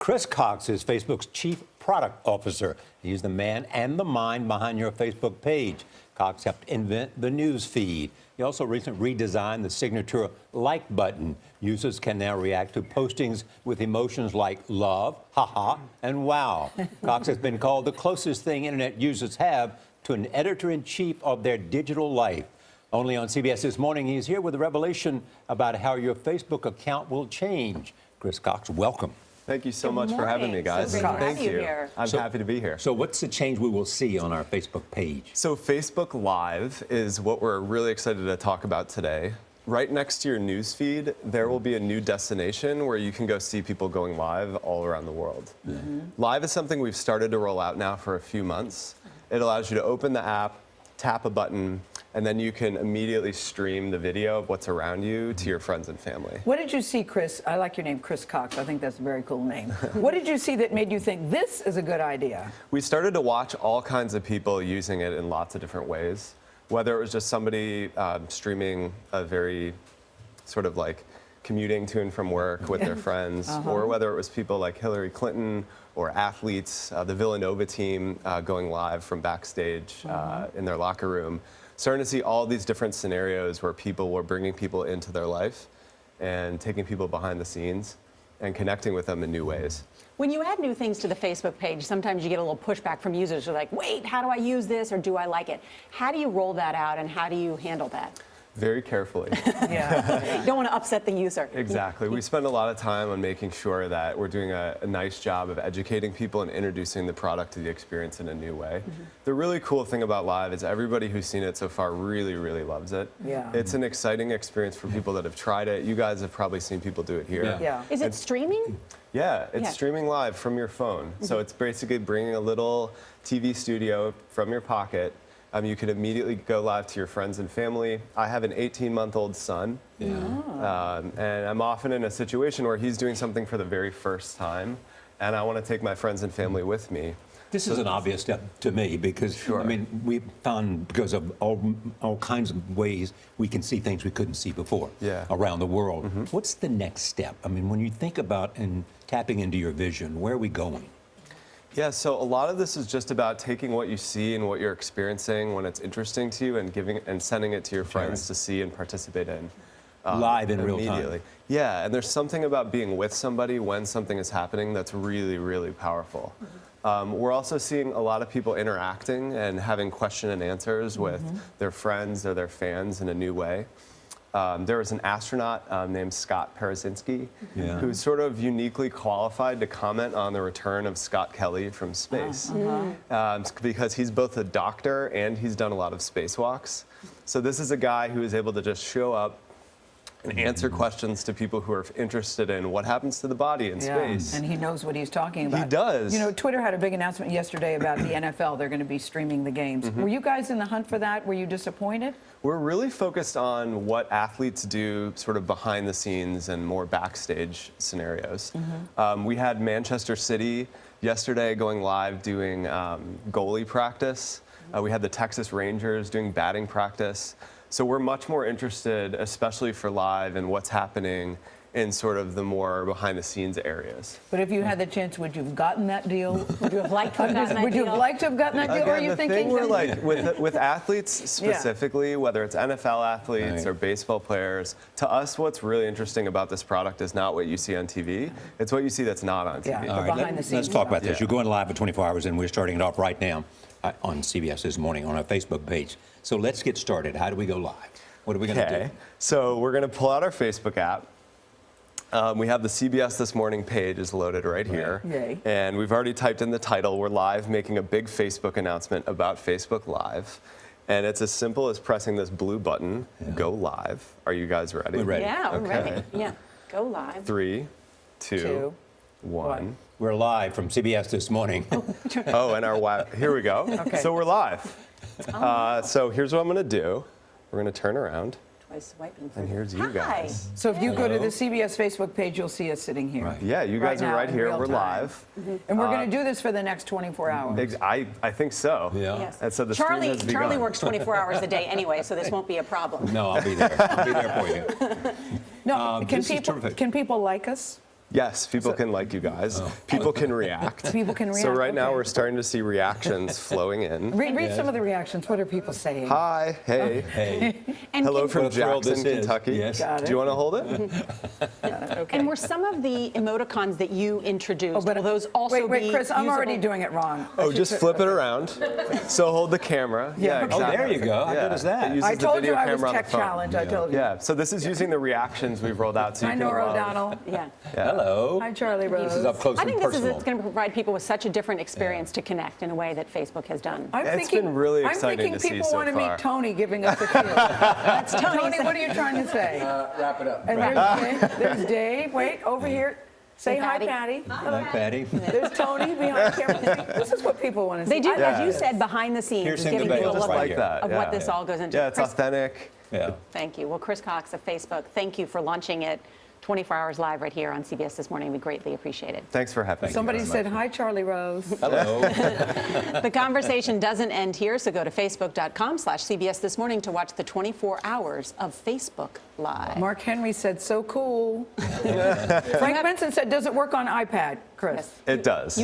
Chris Cox is Facebook's Chief Product Officer. He's the man and the mind behind your Facebook page. Cox helped invent the news feed. He also recently redesigned the signature like button. Users can now react to postings with emotions like love, haha, and wow. Cox has been called the closest thing internet users have to an editor-in-chief of their digital life. Only on CBS This Morning, he's here with a revelation about how your Facebook account will change. Chris Cox, welcome. Thank you so much for having me, guys. So great to Thank have you you. here. I'm happy to be here. So what's the change we will see on our Facebook page? So Facebook Live is what we're really excited to talk about today. Right next to your news feed, there will be a new destination where you can go see people going live all around the world. Live is something we've started to roll out now for a few months. It allows you to open the app, tap a button, and then you can immediately stream the video of what's around you to your friends and family. What did you see, Chris? I like your name, Chris Cox. I think that's a very cool name. What did you see that made you think this is a good idea? We started to watch all kinds of people using it in lots of different ways. Whether it was just somebody streaming a very sort of like commuting to and from work with their friends, or whether it was people like Hillary Clinton or athletes, the Villanova team going live from backstage in their locker room. Starting to see all these different scenarios where people were bringing people into their life and taking people behind the scenes and connecting with them in new ways. When you add new things to the Facebook page, sometimes you get a little pushback from users who are like, wait, how do I use this or do I like it? How do you roll that out and how do you handle that? Very carefully. You don't want to upset the user. Exactly. We spend a lot of time on making sure that we're doing a nice job of educating people and introducing the product to the experience in a new way. The really cool thing about Live is everybody who's seen it so far really, really loves it. It's an exciting experience for people that have tried it. You guys have probably seen people do it here. Is it streaming? Yeah, it's streaming live from your phone. So it's basically bringing a little TV studio from your pocket. You can immediately go live to your friends and family. I have an 18-month-old son, and I'm often in a situation where he's doing something for the very first time, and I want to take my friends and family with me. This is an obvious step to me because, I mean, we found because of all kinds of ways we can see things we couldn't see before around the world. What's the next step? I mean, when you think about and tapping into your vision, where are we going? Yeah, so a lot of this is just about taking what you see and what you're experiencing when it's interesting to you and giving and sending it to your friends to see and participate in. Live in real time. Yeah, and there's something about being with somebody when something is happening that's really, really powerful. We're also seeing a lot of people interacting and having question and answers with their friends or their fans in a new way. There was an astronaut named Scott Parazynski who's sort of uniquely qualified to comment on the return of Scott Kelly from space because he's both a doctor and he's done a lot of spacewalks. So this is a guy who is able to just show up and answer questions to people who are interested in what happens to the body in space. And he knows what he's talking about. He does. You know, Twitter had a big announcement yesterday about the NFL. They're going to be streaming the games. Were you guys in the hunt for that? Were you disappointed? We're really focused on what athletes do sort of behind the scenes and more backstage scenarios. We had Manchester City yesterday going live doing goalie practice. We had the Texas Rangers doing batting practice. So we're much more interested, especially for live, in what's happening in sort of the more behind-the-scenes areas. But if you had the chance, would you have gotten that deal? Would you have liked to have gotten that deal? Would you have liked to have gotten that deal? Again, or are you the thinking thing we're like with athletes specifically, whether it's NFL athletes or baseball players, to us, what's really interesting about this product is not what you see on TV; it's what you see that's not on TV. All right, let's talk about this. You're going live for 24 hours, and we're starting it off right now on CBS This Morning on our Facebook page. So let's get started. How do we go live? What are we going to do? So we're going to pull out our Facebook app. We have the CBS This Morning page is loaded right here. And we've already typed in the title. We're live making a big Facebook announcement about Facebook Live. And it's as simple as pressing this blue button, go live. Are you guys ready? We're ready. Yeah, we're ready. Yeah, go live. 3, 2, 1. We're live from CBS This Morning. Oh, and our here we go. So we're live. So here's what I'm going to do. We're going to turn around. And here's you guys. So if you go to the CBS Facebook page, you'll see us sitting here. Yeah, you guys are right here. We're live. And we're going to do this for the next 24 hours. I think so. Yes. And so the stream has begun. Charlie works 24 hours a day anyway, so this won't be a problem. No, I'll be there. I'll be there for you. No, can people like us? Yes, people can like you guys. People can react. People can So react, right now okay. we're starting to see reactions flowing in. Read some of the reactions. What are people saying? Hi, hey, Hey, And hello can- from What a thrill Jackson, this is. Kentucky. Yes. Got it. Do you want to hold it? Okay. And were some of the emoticons that you introduced, will those also wait, be Chris, I'm already usable? doing it wrong. Oh, just flip it around. So hold the camera. Yeah, Yeah, okay. Oh, exactly. there you go. How good is that? It uses I the told video you I was camera on the tech phone. challenge. I told you. Yeah, so this is using the reactions we've rolled out so you Hi, can Nora love. O'Donnell. Yeah. Hello. Hi, Charlie Rose. This is up close I and think this personal. is going to provide people with such a different experience to connect in a way that Facebook has done. It's been really exciting I'm to see thinking people so want to far. meet Tony giving us a cue. That's Tony, what are you trying to say? Wrap it up. And there's Dave. There's Dave. Wait, over here. Say hi, Patty. Patty. Hi, Patty. There's Tony behind camera. This is what people want to see. They do, I- as you said, behind the scenes, Piercing giving the people a veils look right like here. that. of yeah. what this all goes into. Yeah, it's Chris, authentic. Yeah. thank you. Well, Chris Cox of Facebook, thank you for launching it 24 hours live right here on CBS This Morning. We greatly appreciate it. Thanks for having me. Somebody said hi, Charlie Rose. Hello. The conversation doesn't end here, so go to facebook.com/CBS This Morning to watch the 24 hours of Facebook Live. Mark Henry said, so cool. Frank Benson said, does it work on iPad, Chris? It does.